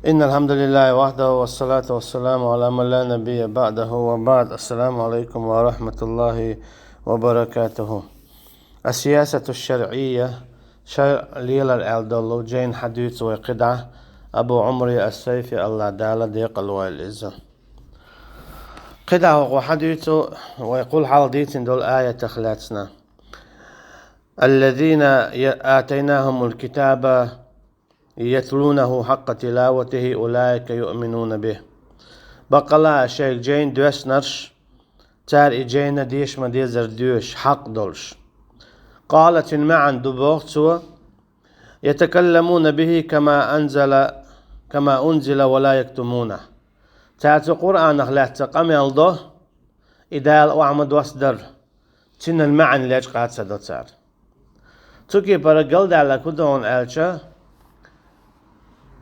إن الحمد لله وحده والصلاة والسلام على من لا نبي بعده وبعد. السلام عليكم ورحمة الله وبركاته. السياسة الشرعية شرع ليلة الألدولو جين حديث وقدعة أبو عمري السيفي الله دالة ديق الوالإزة قدعة وحديث ويقول حالديت دول آية تخلاتنا الذين آتيناهم الكتاب يتلونه حق تلاوته أولئك يؤمنون به. بقلا شيخ جين دوش نرش تار إجينا ديش ما ديزر دوش حق دولش. قالت معا دبوغتوا يتكلمون به كما أنزل ولا يكتمونه. تاتو قرآن أخلات قميل ده إدال وعمد وصدر تن المعن ليش قاد سدو تار توكي برقل دالا كدون ألشا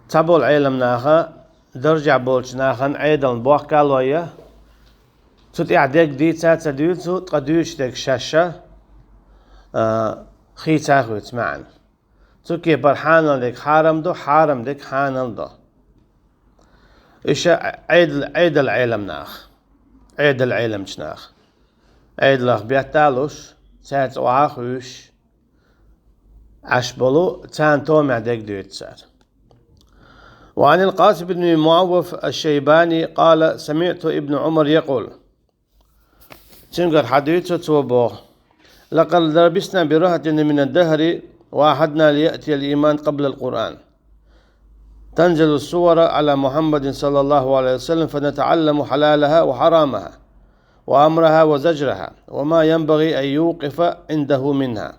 تبول علم ناخا درجع بولش ناخن عيدن بوح كالوية توت إعداك دي تاتا ديوتو تقديوش ديك شاشة خي تاخوت معن توكي برحانا ديك حارم ديك حانا دو إيش عيد العلم ناخ عيد العلم شناخ عيد لخ بيتالوش تات وعاخوش عشبلو تان تومع ديك ديوت سار. وعن القاسم بن معوف الشيباني قال سمعت ابن عمر يقول تنقر حديثه توبوه لقد لبسنا برهة من الدهر وأحدنا ليأتي الإيمان قبل القرآن تنزل السور على محمد صلى الله عليه وسلم فنتعلم حلالها وحرامها وأمرها وزجرها وما ينبغي أن يوقف عنده منها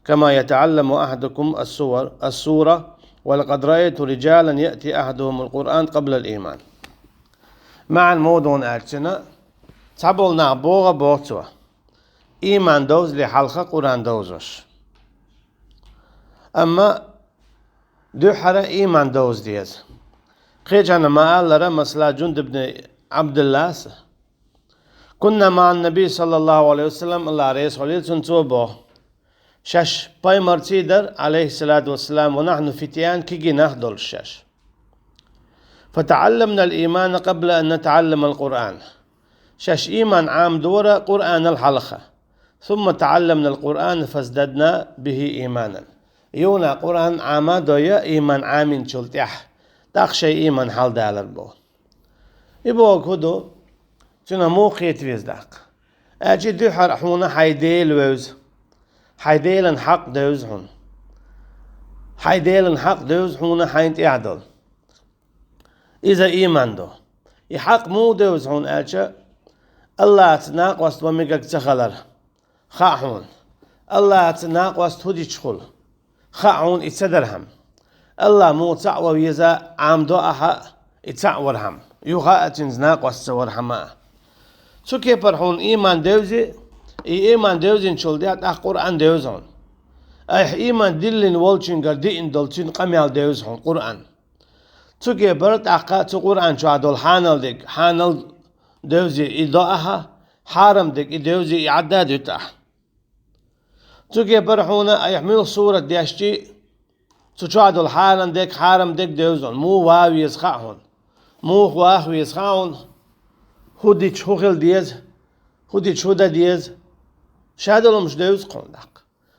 كما يتعلم أحدكم السورة ولقد رأيت رجالا يأتي أحدهم القرآن قبل الإيمان. مع الموضوع أرتنا تبولنا بوغا بوغتوا إيمان دوز لحلقة قرآن دوزوش أما دو حرا إيمان دوز ديز خيجانا ما قال لرا مسلا جند بن عبد الله كنا مع النبي صلى الله عليه وسلم الله عليه وسلم شش باي مرتيدر عليه الصلاة والسلام ونحن فتيان كي نخدل الشش فتعلمنا الإيمان قبل أن نتعلم القرآن شش إيمان عام دورة قرآن الحلقة ثم تعلمنا القرآن فازددنا به إيمانا يونا قرآن عاما دويا إيمان عامين شلتيح تاخشي إيمان حال دالر بو يبوك هدو تنا مو خيت ويزداق أجي دو حرحونا حيديل ويز حيديلن حق دوز هون حيديلن حق دوز هون حينت يعدل إذا إيمان دو يحق مو دوز هون أجا الله تناق وست وميقك تخلر خاحون الله تناق وست هدي تشخل خاحون اتسدرهم الله مو تعوى ويزا عام دو أحا اتعورهم يوغا أتنزناق وست ورحما سو كيبرحون إيمان دوزي إيمان دوزين شلديات قرآن دوزون إيمان دلين والشنجر دين دلتين قميال دوزون قرآن تجي برد تو قرآن شو عدول حانل دوزي إضاءها حارم ديك دوزي إعداد يتاح تجي برحونا يحمل صورة دياشتي شو عدول حارم ديك دوزون مو واوي يسخاهون مو واخوي يسخاهون هودي تشوخل ديز هودي تشودا ديز شادلو مش دوز قندق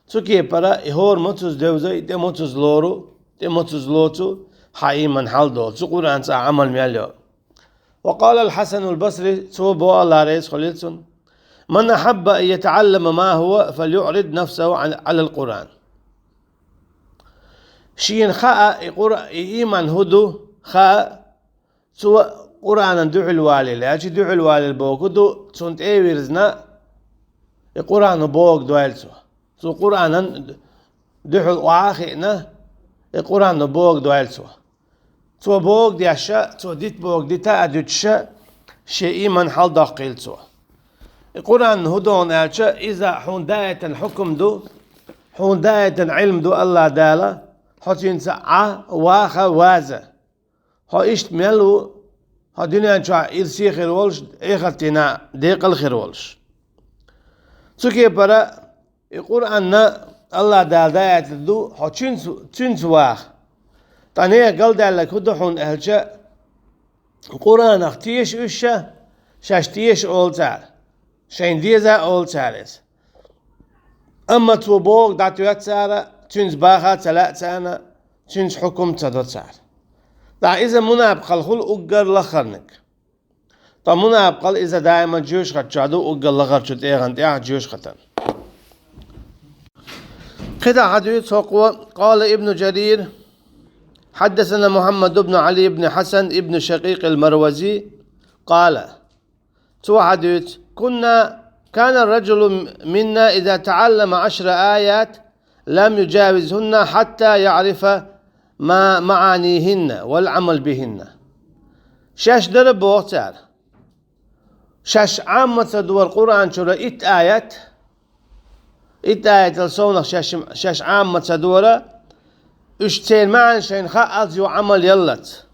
تسوكي برا إهور متوز دوزي دي متوز لورو دي متوز لوتو حقي من حال دول سو قرآن سا عمل مياليو. وقال الحسن البصري سوبو الله رئيس خليلسون من أحب أن يتعلم ما هو فليعرض نفسه على القرآن شين خاء إيمان هدو خاء سوى قرآن دعو الوالي لاجي دعو الوالي البوكدو تسونت ايويرزنا القرآن بوك دوالسو سو قرآن دحو وعاخينا القرآن بوك دوالسو تو بوك دي عشاء تو ديت بوك دي تأدو تشاء شيء من حال داقيلسو القرآن هدون عشاء إذا حون داية الحكم دو حون داية العلم دو الله دالا حتين سعى واخا وازا هو إشت ميلو ها دنيا شو إرسي خير ولش إخرتنا ديق الخير ولش سوكي برا القرآن الله دال داية دو ها تشنس واخ طانيه قال دالك هدحون أهلشة قرآن اختيش وشة شاشتيش أول تعال شين ديزا أول تعالس أما توبوك دعتوات سارة تنز باخا تلاء سانا تنز حكم تدو سار دا إذا منابقى الخل أقر لخرنك طا منابقى إذا دائما جيوش خدشادو أقر لخر شد إيغان جيوش ختن قطع حديث قال ابن جرير حدثنا محمد بن علي بن حسن ابن شقيق المروزي قال تو حديث كان الرجل منا إذا تعلم 10 آيات لم يجاوزهن حتى يعرف ما معانيهن والعمل بهن شاش درب بوغتار شاش عامة دور القرآن شورا إت آيات الصونة شاش عامة دورة اشتين معن شين خالت يو عمل يلت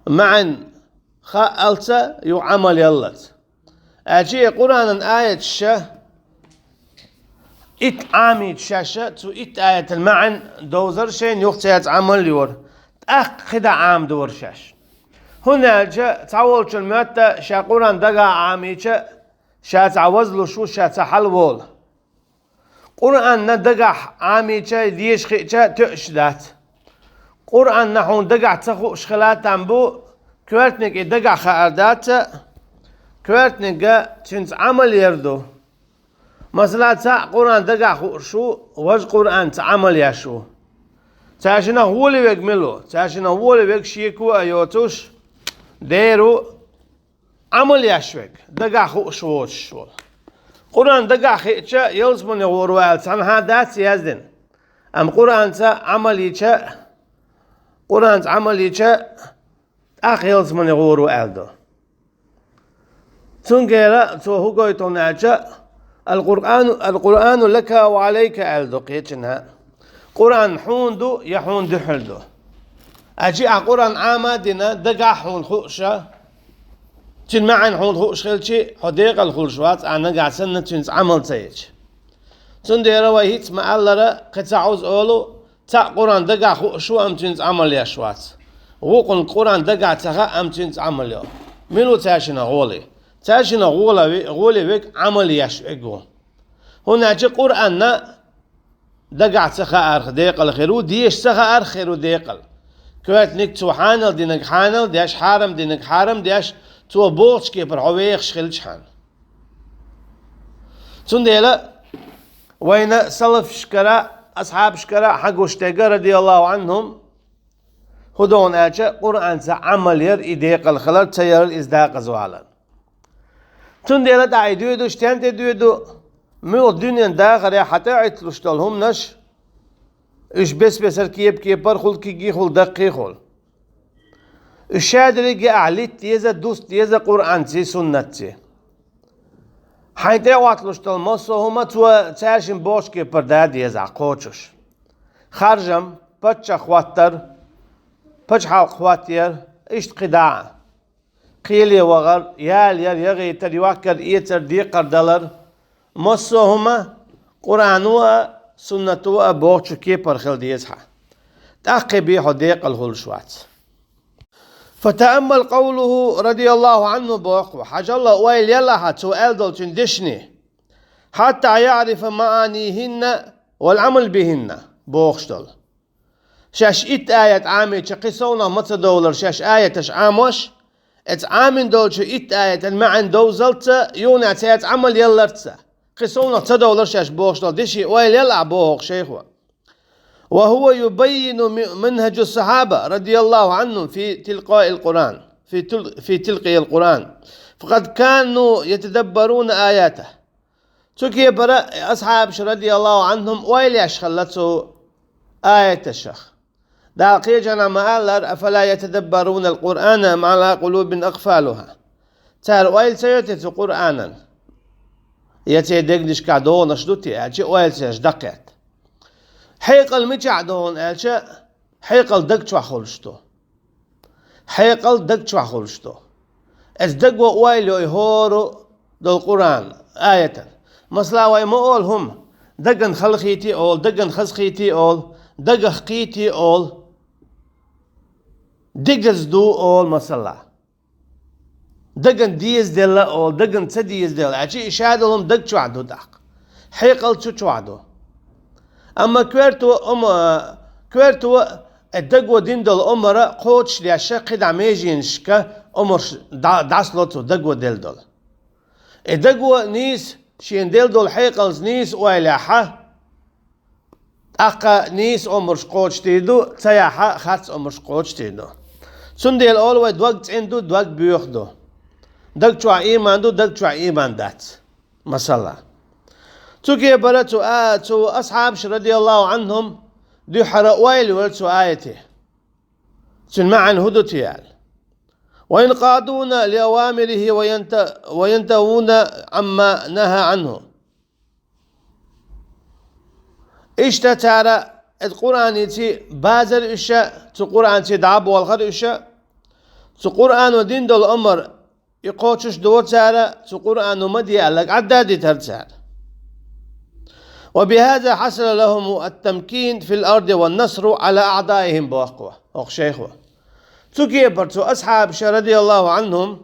معن خالت يو عمل يلت أجي قرآن آية الشة إت عامي الشاشة تو إت آية المعن دوزر شين يختيات عمل يور خدا عام دور شاش هنا جاء تعول كلمات شا قرآن دقا عامي شا تعوز له شو شا تحلول قرآن ندقا عامي ديش خيشا تأشدات قرآن نحون دقا تخو شخلات عمبو كوارتنك دقا خاردات كوارتنك تنس عمل يردو مثلا تا قرآن دقا خورشو وج قرآن تعمل يشو تاشنا هو اللي بيجمله تاشنا هو اللي بيكشيكو أيوتوش ديرو عمل يشوك دقا خورشوش قرآن دقا خيشا يلزمن يغوروال تان هادات يزدن أم قرآن تا عمل يشا قرآن عمل يشا أخ يلزمن يغوروال دو تنقيرا تو هو قويتون أجا القرآن لك وعليك ألدو قيتشنها قرآن حوندو يحون دحلدو أجي قرآن عامدنا دقا حون خوشة تن معن حون خوش خلشي حديق الخلشوات أنا قاعد سنة تنس عمل تيج تن ديرا وهيت ما ألرا قد تعوز أولو تا قرآن دقا خوشو أم تنس عمل يشوات وقن قرآن دقا تغا أم تنس عمل يو منو تاشنا غولي تاشنا غولي بك عمل يشوكو هنا جي قرآن دقع سخا أرخ ديقل خيرو ديش سخا أرخ خيرو ديقل كوات نك تو حانل دينك حانل ديش حارم دينك حارم ديش تو بوش كيبر عويخ شخلش حان تنديلا وين سلف شكرا أصحاب شكرا حقو شتاقا رضي الله عنهم هدون آجا قرآن عمل ير إديقل خلال تيار الإزداق زوالا تنديلا دعي دويدو شتان دويدو مو الدنيا داخل حتى عتلوشتلهم نش إيش بس كيبر خل كي خل دقي خل الشادري جا أعلت يزا دوست يزا قرآن تي سنة تي حين عتلوشتل مصو هما تو تاشين بوش كيبر داد يزا قوتش خرجم بتش خواتر بتش حلق خواتير إيش قداع قيلي وغر يال يغي تريوكر إيتر ديقر دلر مصوهما قرآن سنة بوغش كيبر خل ديزها تأقي بيه ديق الهلشوات فتأمل قوله رضي الله عنه بوغ حاج الله ويل يلا تو ألدل تندشني حتى يعرف معانيهن والعمل بهن بوغشتل شاش إت آية عامي قصونا متدولر شاش آية عاموش ات عامن دولش إت آية المعن دوزلت يونا تيات عمل يلرتسا قصونا تدولر شاش بوغشتل دشي ويل يلا بوغ شيخوا وهو يبين منهج الصحابة رضي الله عنهم في تلقاء القرآن في تلقي القرآن فقد كانوا يتدبرون آياته تكي برا أصحاب رضي الله عنهم ويل يشخلته آية الشيخ داقي جنا مالر أفلا يتدبرون القرآن على قلوب أقفالها تار ويل سيتت قرآنا يتدقدش كعدون أشدوتي أجي ويل سيش دقيت حيقل مجعدون أجي حيقل دقشوا خلشتو حيقل دقشوا خلشتو أزدقوا ويل يهورو دو القرآن آية مثلا ويمقول هم دقن خلقيتي أول دقن خزقيتي أول دقخ قيتي أول دقز دو أول مسلا دقن ديز ديلا أول دقن تديز ديلا أشي إشادهم دق شو عدو دق حيقل شو عدو أما كويرتو الدقوة دين دول أمرا قوتش لياشا قد عميجين شكا أمر داسلوتو دقوة ديل دول الدقوة نيس شين ديل دول حيقلز نيس ويلاحا أقا نيس أمر شقوتش تيدو تياحا خاتس أمر شقوتش تيدو سندي الأول ويدوقت عنده دوق بيوخدو دق شوع إيمان دو دق شوع إيمان دات مسلا تكي برتو تو أصحابش رضي الله عنهم دي حرق ويل ولتو آيته سنمعن هدو تيال وينقادون لأوامره وينتهون عما نهى عنه إشتا تارا القرآن يتي بازر إشا تقرآن تي دعب والغر إشا تقرآن ودين دول أمر يقوتش دور تارا تقرآن ومدي ألق عدادي ترتار وبهذا حصل لهم التمكين في الأرض والنصر على أعدائهم بأقوى شيخوة تكي برتو أصحاب رضي الله عنهم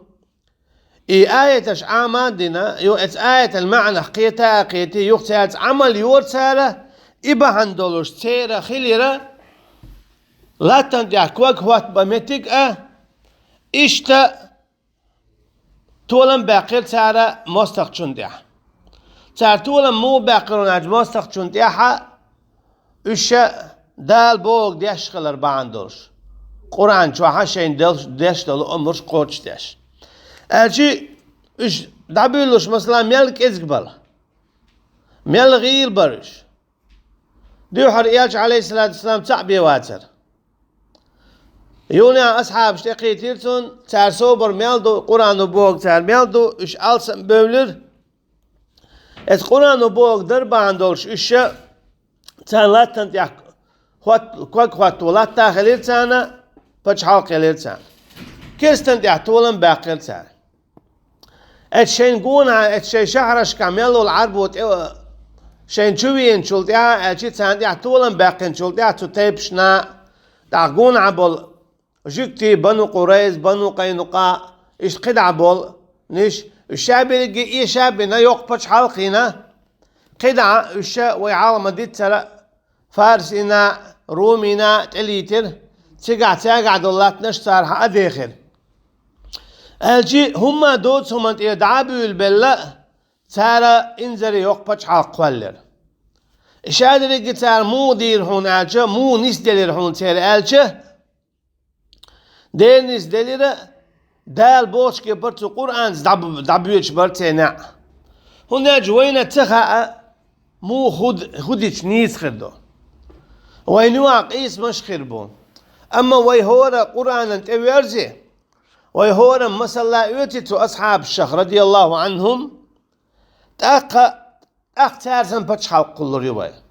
آية عامادنا آية المعنى قيتي يختات عمل يورتارا إبهان دولوش تيرا خليرا لا تنجح كوك وات بمتك إشتا تولن باقر تارا مستقشن ديح تار تولن مو باقرون عج مستقشن ديحا إشا دال بوغ ديش خلر باعن دولش قرآن شوحا شين ديش دولو أمرش قوتش ديش أجي إش دابيلوش مثلا ميلك إزقبل ميل غير برش ديوحر إياج عليه الصلاة والسلام تعبي واتر يونا أصحاب شتقي تيرتون تار صوبر ميلدو قرآن وبوغ تار ميلدو إش ألسن بولر إت قرآن وبوغ دربا عندولش إشا تار لاتن تيح كوك ولاتا خلير تانا بچ حلق خلير تانا كيستن تيح تولن باقر تانا إت شين قونا إت شي شهرش كاميلو العرب شين شوين شلتيها أشي تانديح تولن باقين شلتيها تتيبشنا تعقون عبول جكتي بنو قريز بنو قينقاع إيش قد عبول نيش الشعبي لقي إيه شعبنا يقبش حلقنا قدع الشا ويعالم ديت سلا فارسنا رومنا تليتر تقع دولات نشتار حق داخل الجي هما دوت هما يدعابوا البلا تارا انزري يقبش حلق ولر الشادر لقي تار مو دير هون ألجا مو نس دلير هون تار ألجا دير نس دلير دال بوش كي برتو قرآن دعبيوش برتنا هنا جوينة تخا مو خدش نيس خردو وينواق إيس مش خربون أما ويهورا قرآن انت ويرزي ويهورا مسلا يوتيتو أصحاب الشيخ رضي الله عنهم أختارسن بتش حلق كل رواية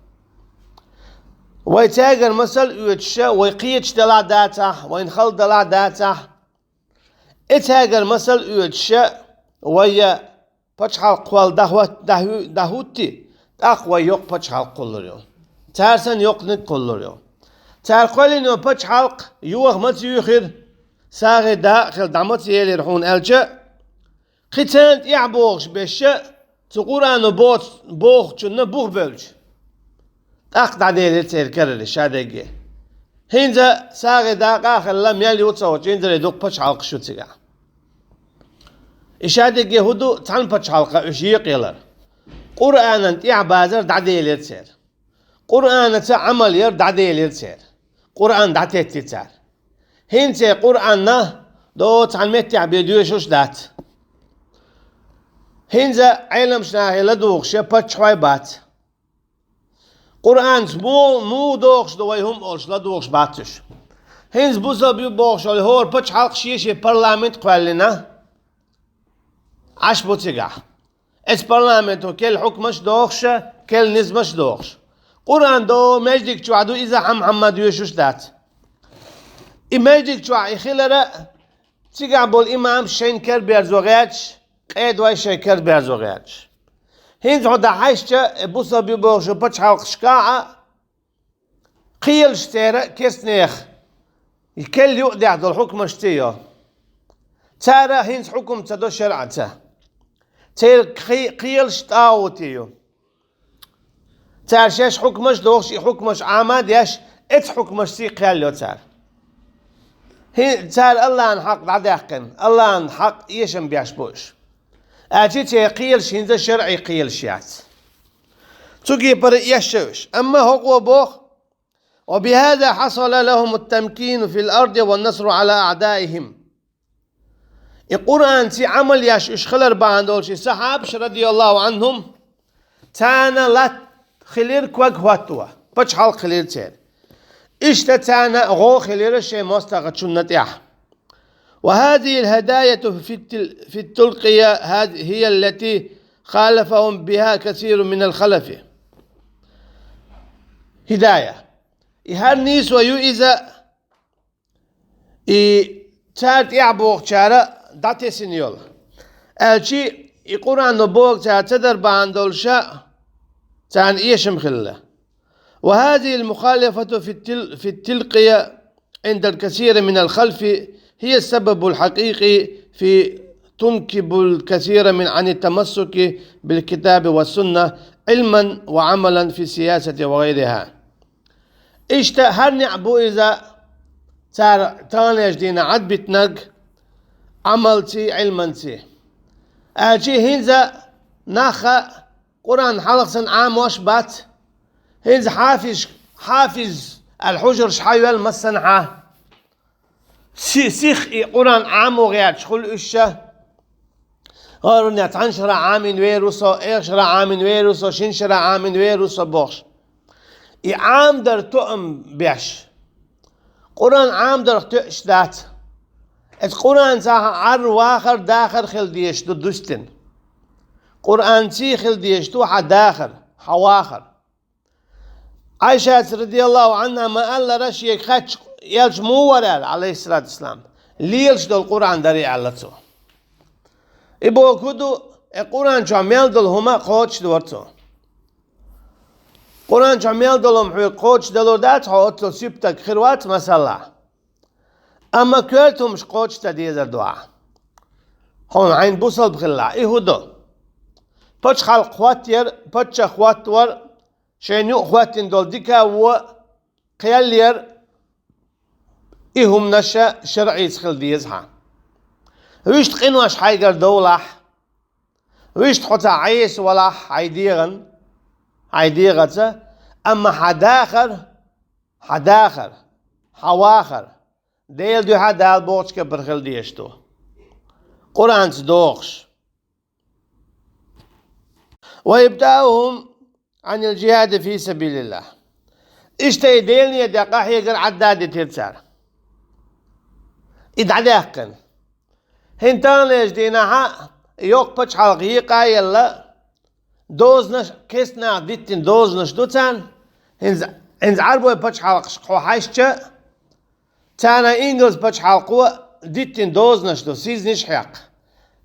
ويتاجر مثل يوتشا ويقيتش دلع داتا وينخل دلع داتا اتاجر مثل يوتشا ويا بتش حلق قوال دهوتي أقوى يوق بتش حلق كل رواية تارسن يوق نت كل رواية تار قولين بتش حلق يوغ مت يخير ساغي داخل دعمت يلي رحون ألجا قتانت يعبوغش بشا تقرأ بوخ شنو بوخ بلج أقطع دير تذكر الشادقة هنزا ساغي داق آخر لم يلي وتصوت هنزا يدوق بش حلق شو تسقع الشادقة هدو تان بش حلقة أشيق يلر قرآن انت يعبازر دعدي ليرتسير قرآن انت عمل ير دعدي ليرتسير قرآن دعتي تتسار هنزا قرآن دو تان متع بيديو شوش دات هنزا علم شناهي لدوغش يبتش حويبات قرآن مو دوغش دويهم أولش لدوغش باتش هنز بوزا بيو بوغش اللي هور بتش حلق شيشي برلامنت قوالنا عش بوتيقع اس برلامنت وكل حكمش دوغش كل نزمش دوغش قرآن دو مجدك شوعدو إذا محمد يوشوش دات مجدك شوع يخيلر تيقع بول إمام شنكر بيرزوغياتش قيد واي شكر بيرزوغياتش هنز عدا حيشتا بوصا بيبوغشو بتش حلق شكاعة قيل شتيرا كيس نيخ يكل يؤدع دول حكم اشتيو تارا هينز حكم تدو شرعته تير قيل شتاوتيو تار شاش حكمش دوش حكمش عامد ياش ات حكمش سي قيل لو تار هي تار الله ان حق عداقن الله ان حق يشم بياش بوش اجي تي قيل شينز شرعي قيل شيات تجي بر يشوش اما هو بوخ وبهذا حصل لهم التمكين في الارض والنصر على اعدائهم القرآن تي عمل ياش اشخلر باندولش صحابش رضي الله عنهم تانا لا خلير كوك هواتوا بچ حال خلير تير اشتا تانا غو خلير الشيء مستغد شنتيح وهذه الهداية في التلقية هي التي خالفهم بها كثير من الخلف هداية يهرنيس ويؤذى تات يعبوغ شارع داتي سنيول الشي القرآن نبوغ تدر باندول شاء تان إيشم خلة وهذه المخالفة في التلقية عند الكثير من الخلف هي السبب الحقيقي في تنكب الكثير عن التمسك بالكتاب والسنة علما وعملا في السياسة وغيرها اشتا هرني عبو إذا تانيش دينا عد بتنق عملتي علمنتي اجي هنزا ناخا قرآن حلق سن عام واش بات هنزا حافظ الحجر شحايوال مسنحة سيخ قرآن عام وغيات شخل اشا غارون يتعنشرا عامين ويروسو اغشرا عامين ويروسو شنشرا عامين ويروسو بوخش عام در تؤم بيش قرآن عام در تؤش دات القرآن ساها عر واخر داخل خل ديشتو دوستن قرآن سي خل ديشتو حداخر حواخر عائشة رضي الله عنها ما قال رشيك خاتش يلش مو ورال عليه الصلاة والسلام ليلش دو القرآن داري علتو إبو كدو القرآن شامل دول هما قوتش دورتو قرآن شامل دولهم حوي قوتش دلودات حوتلو سيبتك خروات مسلا اما كلتهم مش قوتش تديزر دعاء هون عين بوصل بخلا ايه دو بچ خلق خواتير بچ خواتور شينيو خواتين دول ديكا و قيالير ايهم نشا شرعي سخل ديزها ويشت قنواش حيقر دولح ويشت حتا عيس ولح عيديغن اما حداخر حواخر ديل دو حدال بوچ کے برخل دیشتو قرآن دوغش ويبدأهم عن الجهاد في سبيل الله اشتي ديلني دقاح يقر عداد تيرسار ادعداقن هنتان ليش ديناها يوق بچ حلقيقا يلا دوزنش كسنا ديتين دوزنش دوتان هنز عربو بچ حلقش قوحيشتش تانا إنجلز بچ حلقوه ديتين دوزنش دو سيز نش حق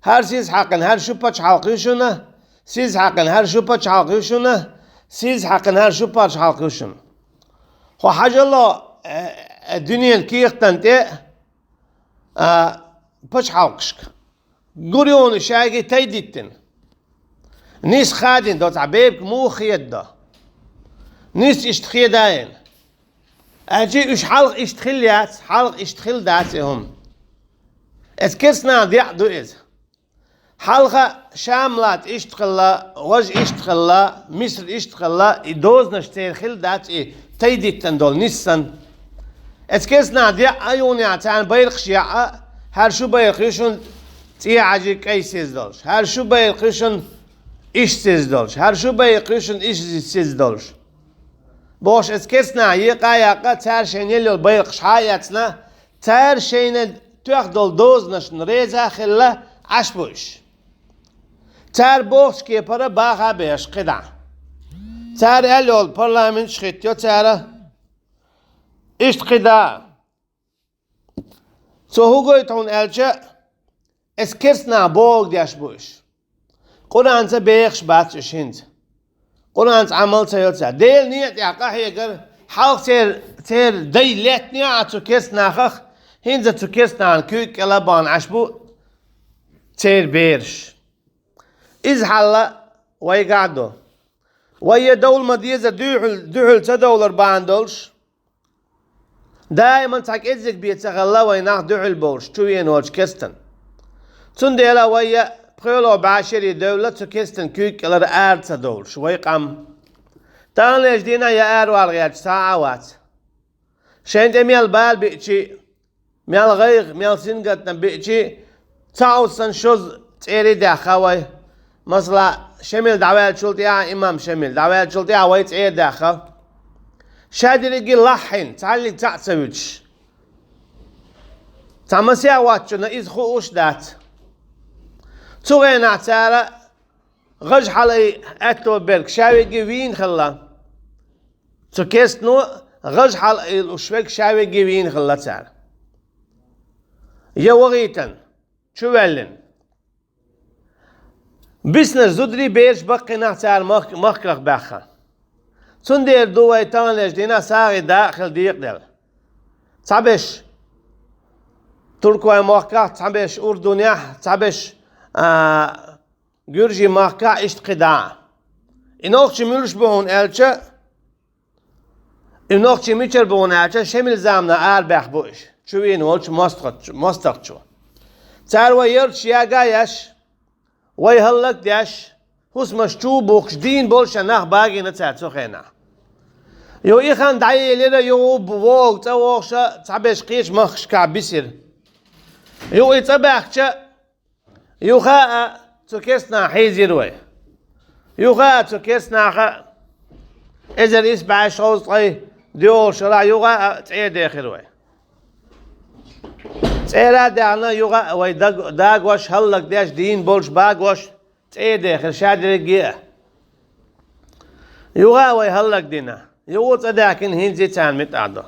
هر سيز حقن هر شو بچ حلقيشونه سيز حقن هر شو بچ حلقيشونه سيز حقن هر شو بچ حلقيشون خو حاجة الله الدنيا كيختن تي بچ حلقشك قريون شاقي تيديتن نيس خادين دوت عبيبك مو خيد دا نيس اشتخيداين اجي اش حلق اشتخليات حلق اشتخل داتهم اسكسنا ديعدو از حلقة شاملات اشتخلا وج اشتخلا مصر اشتخلا يدوز نشتير خل دات ايه تيديتن دول نيسن اسكسنا ديع ايون يعتان بيرقش يع هر شو بيرقشون تي عجي كي سيز دولش هر شو بيرقشون ايش سيز دولش هر شو بيرقشون ايش سيز دولش باش اسكسنا يقا تار شين يلي البيرقش حياتنا تار شين تاخدل دوز نشن ريزا خلا عشبوش تار بوش كي برا باغا بيش قدع تار اليو البرلمان شخيتيو تار اشت قدع سو هو يتون الجا اسكسنا بوغ دياش بوش قرآن بيخش باتش هند قرآن عمل سيوتسا ديل نيت يعقا هيقر حاق تير دي ليت نياتو كسنا خخ هنزة تكسنان كيك لبان عشبو تير بيرش إز حلا ويقعدو ويا دول مديزة دوحل تدولر باندولش دائما تحك إزك بيتغلا ويناخ دوحل بولش توين وش كستن تنديلا ويا بخيلو بعشري دولة تكستن كيك لر آر تدولش ويقام تان ليش دينا يا آر والغيات ساعات شين تميال بال بيتشي ميال غيغ ميال سنقتنا بيتشي تعوصن شوز تيري داخوي مثلا شمل دعوات شلطيها إمام شمل دعوات شلطيها ويت عيد داخل شادر يجي لحن تعلق تعتسويش تعمسيا واتشنا إذ خوش دات تغينا تعالى غج حالي أتو بيرك شاوي جوين خلا تكيستنو غج حالي الأشوك شاوي جوين خلا تعالى يوغيتن شو ولن بسنا زدري بيرش بقي نحتار مخكرخ باخا تندير دوي تانلش دينا ساغي داخل ديقدر تعبش تركوي مخكرخ تعبش أردنيا تعبش جورجي مخكرخ اشت قداع إنوخشي ملوش بهون ألچه إنوخشي ميچر بهون ألچه شمل زامنا باخ بوش شوين ولش مستق شو تعالوا يرش يا قايش ويهلك داش هوس مشتو بوخش دين بولش ناخ باقي نتاعت سخينا يو إيخان دعي لنا يو بوغ تاوغش تعبش قيش مخش كعب بيسير يو إتباخش يو خاء تكسنا حيزي روي يو خاء تكسنا خاء إذا يسبع شوز طي ديو شرع يو خاء تعيد داخل روي تيرا دعنا يوغا ويداغ واش هلك داش دين بولش باغ واش تيدي خرشاد رجيه يوغا ويهلك دينا يو تداكن هنزي تان متعدو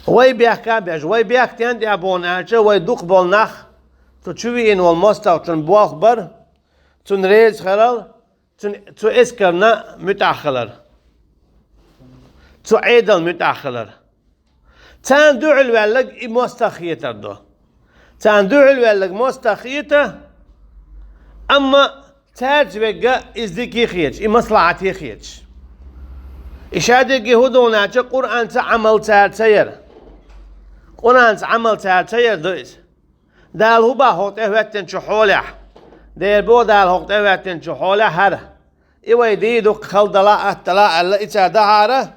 وي بيحكا بيج وي بيحكتين دي ابون الچه وي دوق بولناخ تو تشوي ان والمستو تن بوخ بر تن ريز خلال تو اسكرنا متاخلر تو عيدل متاخلر تان دوعل ولق مستخيته دو تان دوعل ولق مستخيته اما تاج بقى ازدكي خيج مصلحتي خيج اشادق هدونا قرآن تعمل تاير قرآن تعمل تاير دويس دال هو باهوت اهوتن شحولح دير بو دال هوت اهوتن شحولح هذا ايوه ديدو خل دلاء التلاء اللي اتا دهاره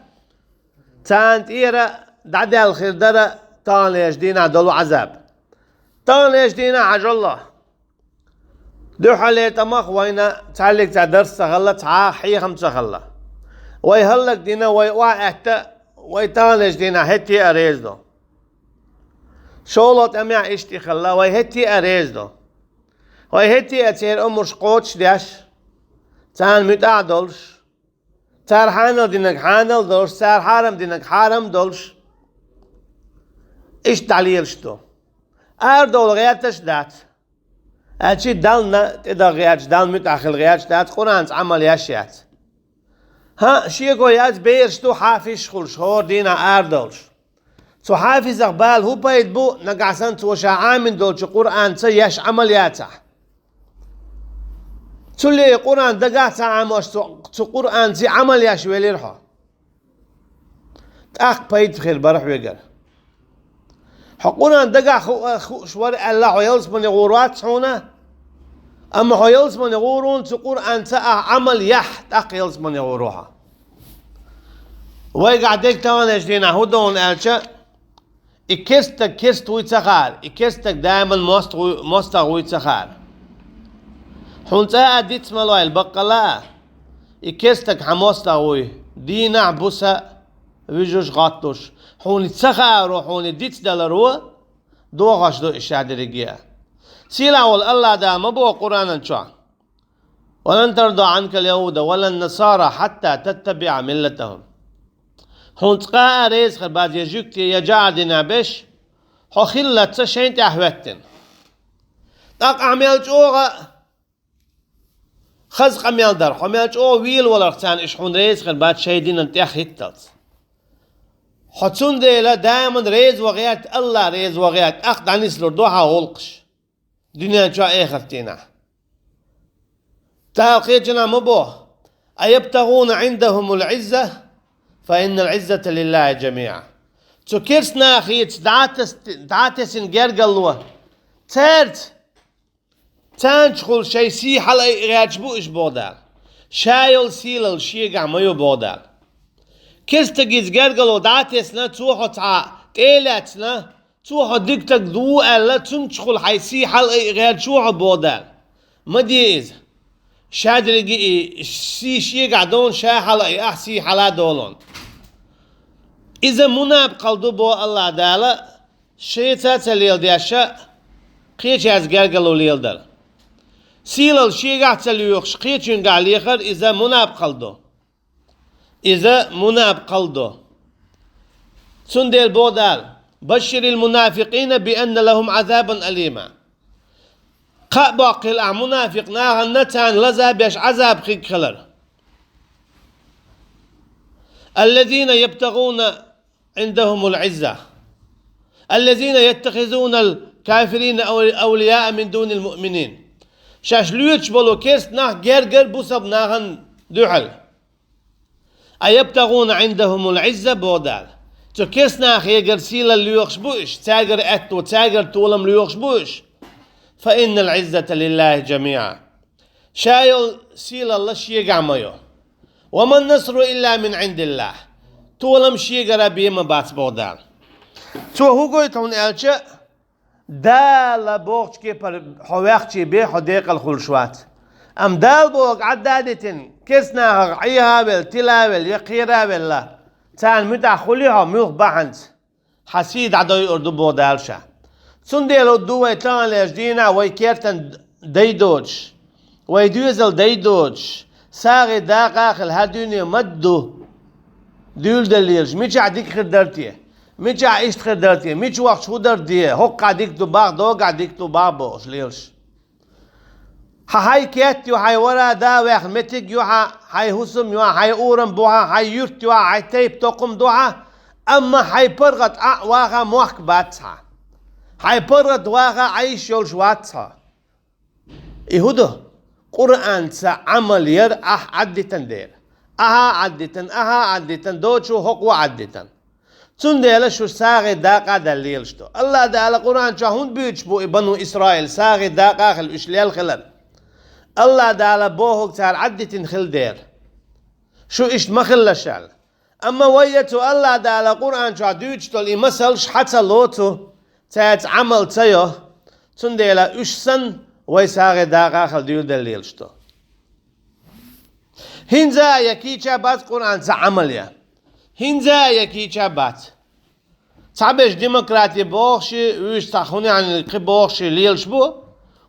تان تيرا دعدي الخير درا تان يجدينا دلو عذاب تان يجدينا عج الله دو حالي تمخ وينا تعلق تعدرس تغلا تعاحيهم تغلا ويهلك دينا ويوعت ويتان يجدينا هتي اريزدو شولت اميع اشتي خلا ويهتي اريزدو ويهتي اتير امش قوتش داش تان متعدلش تار حانل دينك حانل دولش تار حارم دينك حارم دولش إيش تعليل شتو؟ أردو الغيات دات أشي دالنا تدا غيات دال متأخر غيات دات قرآن عمل ياشيات ها شيء قويات بيرشتو حافظ خل شهور دينا أردولش تو حافظ أقبال هو بايد بو نقعسان توشا عامن دولش قرآن تياش عملياته تولي قرآن دقات عاموش تو قرآن تي عملياش ويليرحو تأخ بايد خير برح ويقر حقونا دقا شوار الله يلس من يغورات شونا أما يلس من يغورون تقول أنت عمل يحت أق يلس من يغوروها ويقع ديك تاوان يجدينا هدون ألشا كست ويتخار إكستك دائما مستغ ويتخار حونتا أديت ملوي البقلاء إكستك حمستغوي دينا عبوسا ويجوش غطوش حوني تسخارو حوني ديت دلرو دو غش دو إشاد رجيا سيلا والله دا مبو قرآن شو ولن ترضى عنك اليهود ولا النصارى حتى تتبع ملتهم حون تقا ريز خرباد يجوكتي يجعدنا بش حو خلة تشين تحوتن تاق عميل جوغا خزق عميل در عميل جو ويل ولا رتان إش حون ريز خرباد شايدين انتيخ هيتلت حتون ديلا دائما ريز وغيات الله ريز وغيات أخذ عن يسلر دوحا غلقش دنيا جا آخرتنا تالقيتنا مبوه أيبتغون عندهم العزة فإن العزة لله جميعا تو كيرسنا خيت دعاتسن جرجلوه ترت تانشخل شي سي حلا يعجبو إش بودال شايل سيلل شيقع ميو بودال كيرستجيز جرجلو دعاتسنا توحو تيلاتنا توحو ديكتك دو ألا تنشخل حي سي حلا يعجبو بودال مديز شادري سي شيقع دون شا حلا أحسي حلا دولون إذا مناب قلدو بو الله دالا شيطة تليل دياشا قيش از جرجلو ليل دل سيلل شيقع تليوخش قيشن قاليخر إذا مناب قلدو إذا مناب قلدو سندل بو دال بشر المنافقين بأن لهم عذابا أليما باقي المنافق ناغن نتان لزا بيش عذاب خيك خلر الذين يبتغون عندهم العزة الذين يتخذون الكافرين أولياء من دون المؤمنين شاش ليوتش بولو كيرس ناغ جرجر بوسب ناغن دوحل أيبتغون عندهم العزة بودال تو كيرس ناغ يجر سيلا ليوخش بوش تاجر أتو تاجر تولم ليوخش بوش فإن العزة لله جميعا شايل سيلا الله شيقع ميو وما النصر إلا من عند الله تولم شيقر بيما بات بودال تو هو قويتون ألچه دال بوغش كي پر حواقشي بي حديق الخلشوات أم دال بوغ عدادتن كسنا عيها بل تلا بل يقيرا بل لا تان متع خليها ميوخ بحنت حسيد عدوي أردو بودالشا سنديلو دوي تان لجدينا ويكيرتن ديدوش ويدوزل ديدوش ساغي داقاخل هادوني مدو دول دليرش ميش عديك خدرتيه ميش عايشت خدرتيه ميش وقت خدرتيه هوك عديك تو باغ دوغ عديك تو بابوش ليرش هاي كيت يو هاي ورا دا ويخ متك يو هاي هسم يو هاي اورم بوها هاي يرت يو هاي تيب توقم دوها اما هاي برغت واغا موخ باتها هاي برغت واغا عايش يولش واتها يهودو قرآن عمل ير عدتن دير عدتن دوشو هقو عدتن تنديلا شو ساغي داقا دليلشتو الله دالا قرآن شاهون بيوش بو بنو إسرائيل ساغي داقا خل إشليل خلر الله دالا بوهوك تال عدتن خل دير شو إشت مخل شال أما ويتو الله دالا قرآن شا دوشتو لي مسلش حتى لوتو تات عمل تيو تنديلا إشسن ويساغي داقا خل ديو دليلشتو هنزا يكيشا بات قرآن عمليا هنزا يكيشا بات تعبش ديمقراطي بوخشي ويش تاخوني عن القبوخشي ليلش بو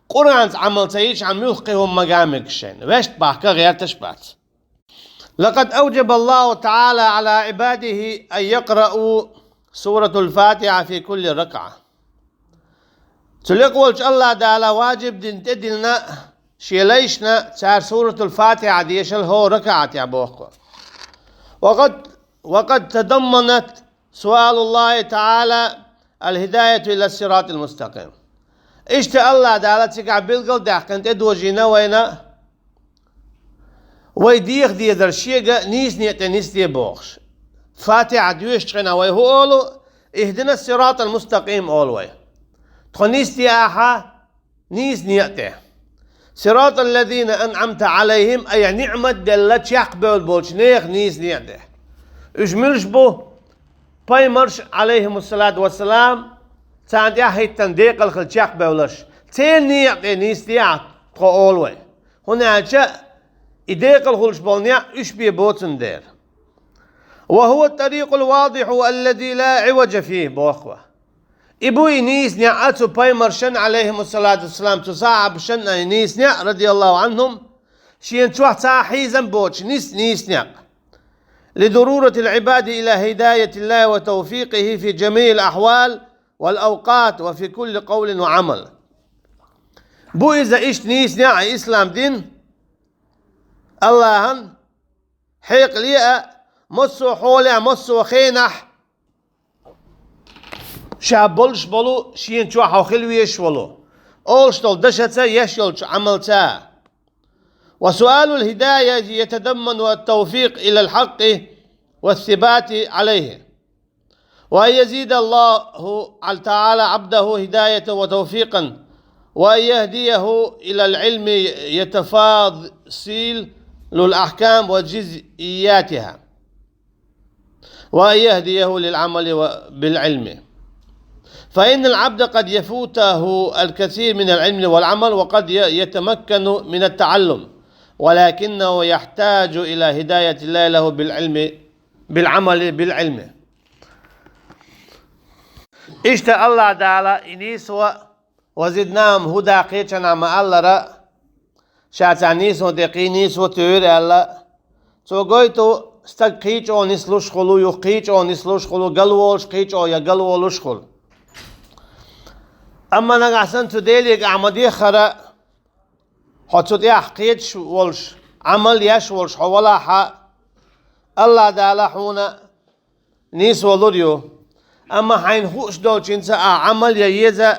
قرآن عمل تيش عن ميوخيهم مقامك شين ويش باحكا غير تشبات لقد أوجب الله تعالى على عباده أن يقرأوا سورة الفاتحة في كل ركعة تلقولش الله تعالى واجب دين تدلنا شيليشنا تار سورة الفاتحة ديشل هو ركعة يا بوخو وقد تضمنت سؤال الله تعالى الهداية إلى الصراط المستقيم إشت الله تعالى تقع بالقل داخل ادوجينا وينا ويديخ دي در شيغا نيس نيس دي بوخش فاتحة ديوشتغنا ويهو أولو اهدنا الصراط المستقيم أولوي تخنيس دي آحا نيس نيته صراط الذين أنعمت عليهم أي نعمة دلت يقبل بولش نيخ نيس نيته اجملش بو باي مرش عليهم الصلاة والسلام تاند يحيط تنديق الخل يقبلش تين نيته نيس نيته أولوي هنا جاء إديق الخلش بولنيا اشبه بوتن دير وهو الطريق الواضح الذي لا عوج فيه بوخوة إبوي نيس نعاتو باي مرشن عليهم الصلاة والسلام تصاعب شن نيس نع رضي الله عنهم شين توح تاحيزا بوش نيس نع لضرورة العباد إلى هداية الله وتوفيقه في جميع الأحوال والأوقات وفي كل قول وعمل بو إذا إيش نيس نع إسلام دين اللهن حيق ليئة مصو حولع مصو خينح شابولش بولو شين شو حوخلويش ولو أولشتول دشتا يشيل عملتا. وسؤال الهداية يتضمن التوفيق إلى الحق والثبات عليه، وأن يزيد الله تعالى عبده هداية وتوفيقا، وأن يهديه إلى العلم يتفاصيل الأحكام وجزئياتها، وأن يهديه للعمل بالعلم. فإن العبد قد يفوته الكثير من العلم والعمل، وقد يتمكن من التعلم، ولكنه يحتاج إلى هداية الله له بالعمل بالعلم. إشت الله تعالى إنيسوا وزدناهم هدى قيتنا مع الله رأ شاتانيسوا دقينيسوا تيور الله تو قويتو استق قيتو نسلوش خلو يقيتو نسلوش خلو قلوولش قيتو يا قلوولش خلو. أما نقعسن تديليك عمدي خرا حتى تحقيتش ولش عمل يش ولش حولا حق الله تعالى حونا نيس ولوريو. أما حين خوش دوش انت عمل يزا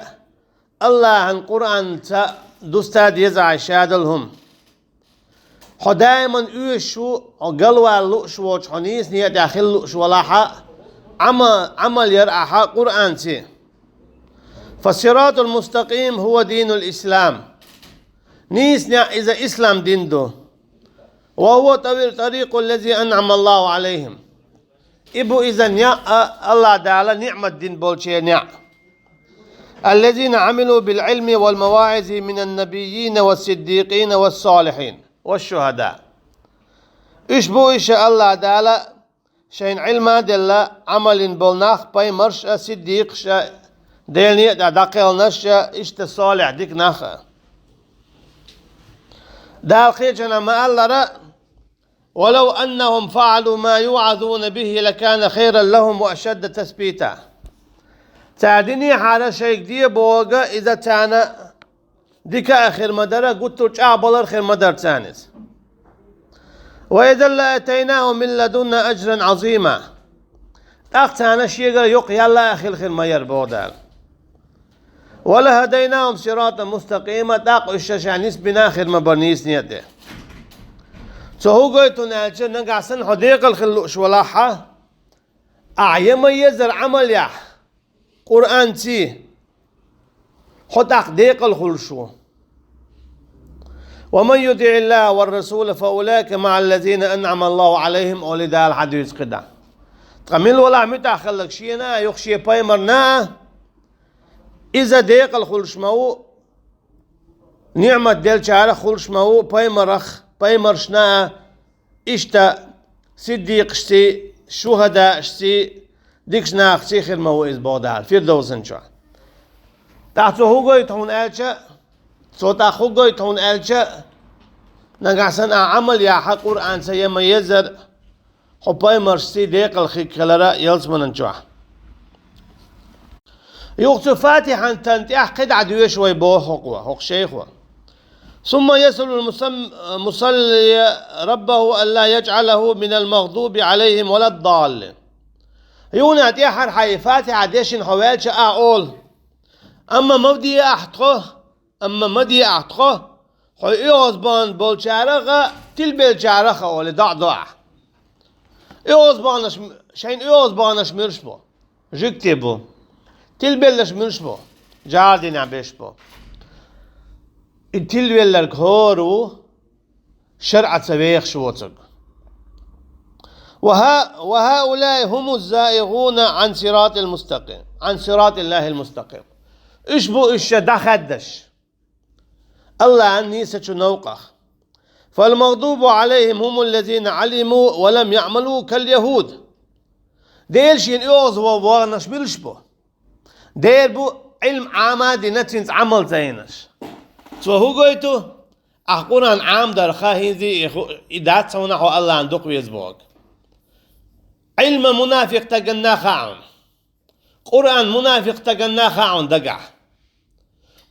الله عن قرآن تا دوستاد يزا عشادلهم دائما يشو قلوا اللؤش وش حنيس نيا داخل لؤش ولا حق عمل يرعى حق قرآن تي. فالصراط المستقيم هو دين الإسلام نيس إذا إسلام دين دو، وهو طريق الذي أنعم الله عليهم. إبو إذا الله تعالى نعمة دين بولشي الذين عملوا بالعلم والمواعظ من النبيين والصديقين والصالحين والشهداء. إشبو إيش الله تعالى شين علما دل عمل بولناخ باي مرش صديق ديلني داقل نشا إشت صالح ديك ناخا دال خيجنا ما الله رأ ولو أنهم فعلوا ما يوعظون به لكان خيرا لهم وأشد تثبيتا. تعدني على شيء دي بوغا إذا تانا ديك آخر مدرة قلت تعبلر خير مدر تانس، وإذا لأتيناهم من لدنا أجرا عظيما. تانا شيء يق يلا أخي الخير ما يربودال. ولهديناهم صراطا مستقيما تاق الشاشانيس بنا خير ما برنيس نيته. هو قلت نالجا نقعسن حديق الخلوش ولاحة أعيما يزر عمل يح قرآن تي حدق ديق الخلشو. ومن يطع الله والرسول فأولئك مع الذين أنعم الله عليهم أولئك الحديث قدا. تقمل ولا متى خلق شينا يخشي بايمرنا إذا ديق الخلش ماو نعمة ديل شعر خلش ماو بايمرشنا إشتا صديق شتي شهداء شتي ديكشنا خشي خير ماو إزبودال في دوسن شو تحت هوغوي تون ألشا صوتا هوغوي تون ألشا نقعسن عمل يا حق قرآن سيما يزر حباي مرشتي ديق الخيكالرا يلزمن شو يوقت فاتحا تنتيح قد عدوية شوي بوه حقوة حق شيخوة. ثم يسأل المصلي ربه ألا يجعله من المغضوب عليهم ولا الضالين. يونا تيحر حي فاتحة ديشن حوالش أقول أما مبدي أحتقه حي إيوزبان بولشارغة تلبيل شارخة ولا ضع إيوزبانش شين إيوزبانش مرشبو جكتبو تلبيلش مرشبو جاردين عبيشبو التلبيلر كهورو شرعة سبيخ شوتك. وهؤلاء هم الزائغون عن صراط المستقيم عن صراط الله المستقيم. اشبو إيش دخدش الله أني ستنوقخ. فالمغضوب عليهم هم الذين علموا ولم يعملوا كاليهود. ديل شين يوز وواغنش بلشبو ديل بو علم عامادي نتنز عمل زينش. هو قويتو أخقنا عام در خاهيزي إدات سونحو الله عندك ويزبوك. علم منافق تقنا خاون قرآن منافق تقنا خاون دقع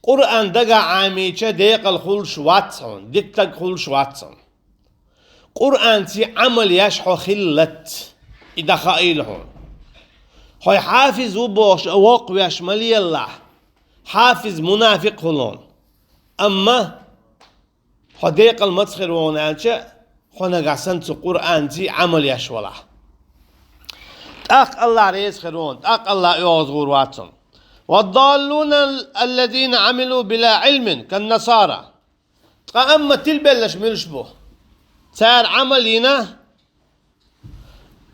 قرآن دقع عاميشة ديق الخلش واتسون ديك خلش واتسون. قرآن تي عمل يشحو خلت إذا خائلهم هاي حافظ وبوش وقويش ملي الله حافظ منافق هلون أما هديق المسخر ونالشة خنا قاسن قرآن زي عمل يشولا تاق الله ريز خيرون تاق الله يوزغور واتهم والضالون الذين عملوا بلا علم كالنصارى أما تلبلش ملشبه صار عملينا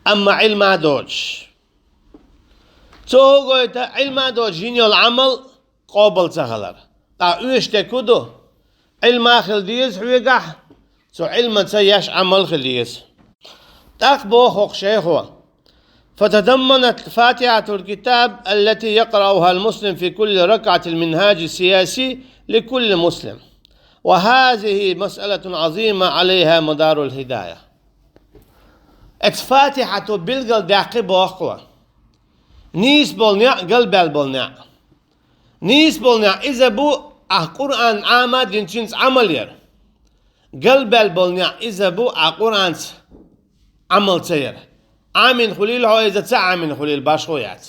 أما علم دوج تو قلت علم دوج هنيو العمل قابل سهلر تا يشتكودو علم خلديز حويقح تو علم سياش عمل خلديز تاقبو خوخ شيخو فتضمنت فاتحة الكتاب التي يقرأها المسلم في كل ركعة المنهاج السياسي لكل مسلم وهذه مسألة عظيمة عليها مدار الهداية فاتحة بالقل داقي بوخوة نيس بولنيا قلبال بولنيا نيس بولنيا إذا بو قرآن عامة دينشنس عملير قلبال بولنيا إذا بو قرآن عمل سير عامين خليل هو إذا تعامين خليل باشخويات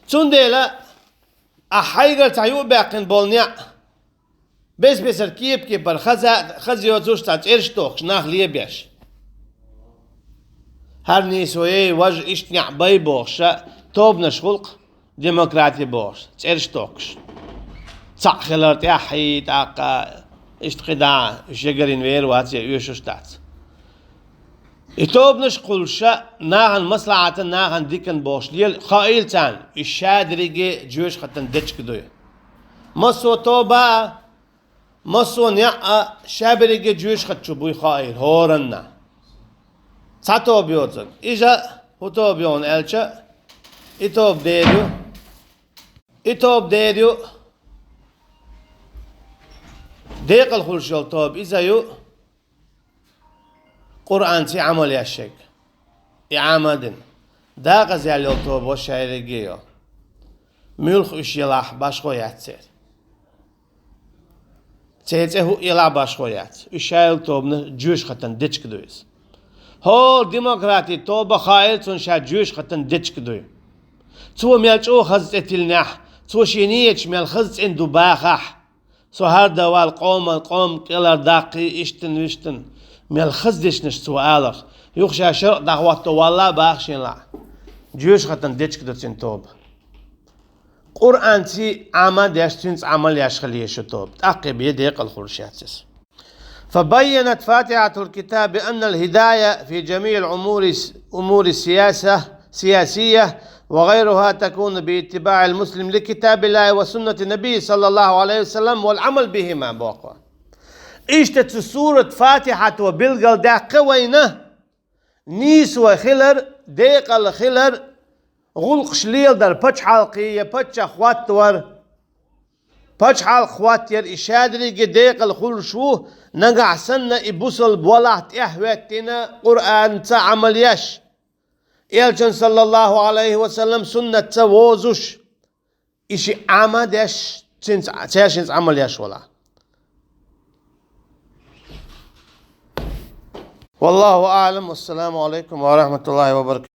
تنديلا أحيقل تعيو باقين بولنيا بس بسر كيب بر خزي وزوش تاج إرشتوخ شناخ ليه بيش هر نيسوي وج اشتنع باي بوخش توب نشغلق ديمقراطي بوخش إرشتوخش صح خلرت يا حيت عقا اشتقدع شجرين وير واتي يوشوشتات يتوب نشقلش ناغن مصلحة ناغن ديكن بوخش ليل خائل تان الشادريجي جوش خطن ديتش كدوي مصو توبا مصو نيا شابريجي جوش خطشو بوي خائل هورنا ساتوب يوتك إجا هتوب يون ألشا يتوب ديريو ديق الخلشول توب إذا يو قرآن سي عمل يا شيخ إعامدن داق زيال يوتوب وشايريجيو ملخ إشيلاح باشخو ياتسير تيتسيهو إلا باشخو يات إشايل توبنا جوش خطن ديتش كدويس هو ديمقراطي توبة خايل تنشا جوش خطن ديتش كدوي تو ميلچو خزت اتلنح تو شينيش ميل خزت اندو باخح سو هر دوال القوم كلا داقي اشتن وشتن ميل خزدش نش سؤالك يخشى شرق دعوته والله باخشين لا جوش خطن ديتش كدو تين توب قرآن تي عمل يشتنس عمل يشخليه شتوب تعقب يديق الخرشاتس فبينت فاتحة الكتاب بأن الهداية في جميع أمور السياسية وغيرها تكون باتباع المسلم لكتاب الله وسنة النبي صلى الله عليه وسلم والعمل بهما بوقوا إشتت سورة فاتحة وبالقل دا قوينة نيس وخلر ديق الخلر غلق شليل در پچ حلقية پچ اخوات ور پچ حلق خوات ير إشادري ديق الخل شو نقع سنة إبوسل بولات إحواتنا قرآن تعمل يش إلجن صلى الله عليه وسلم سنة تووزش إشي عمد يش تيشنس عمل يش ولا والله أعلم والسلام عليكم ورحمة الله وبركاته.